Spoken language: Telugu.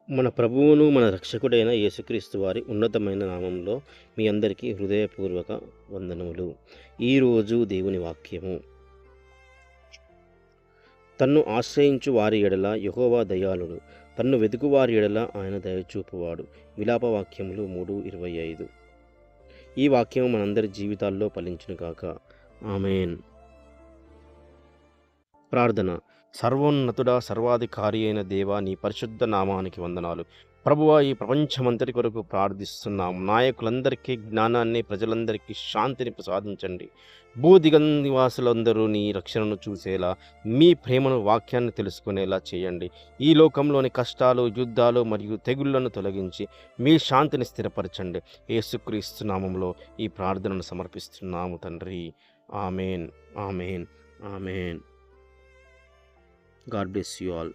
మన ప్రభువును మన రక్షకుడైన యేసుక్రీస్తు వారి ఉన్నతమైన నామంలో మీ అందరికీ హృదయపూర్వక వందనములు. ఈరోజు దేవుని వాక్యము. తన్ను ఆశ్రయించు వారి ఎడల యెహోవా దయాళుడు, తన్ను వెతుకు వారి ఎడల ఆయన దయచూపువాడు. విలాపవాక్యములు 3:25. ఈ వాక్యం మనందరి జీవితాల్లో ఫలించును గాక. ఆమేన్. ప్రార్థన. సర్వోన్నతుడా, సర్వాధికారి అయిన దేవా, నీ పరిశుద్ధ నామానికి వందనాలు. ప్రభువా, ఈ ప్రపంచమంతటి కొరకు ప్రార్థిస్తున్నాం. నాయకులందరికీ జ్ఞానాన్ని, ప్రజలందరికీ శాంతిని ప్రసాదించండి. భూదిగంనివాసులందరూ నీ రక్షణను చూసేలా, మీ ప్రేమను, వాక్యాన్ని తెలుసుకునేలా చేయండి. ఈ లోకంలోని కష్టాలు, యుద్ధాలు మరియు తెగుళ్లను తొలగించి మీ శాంతిని స్థిరపరచండి. యేసుక్రీస్తు నామంలో ఈ ప్రార్థనను సమర్పిస్తున్నాము తండ్రి. ఆమేన్, ఆమేన్, ఆమేన్. God bless you all.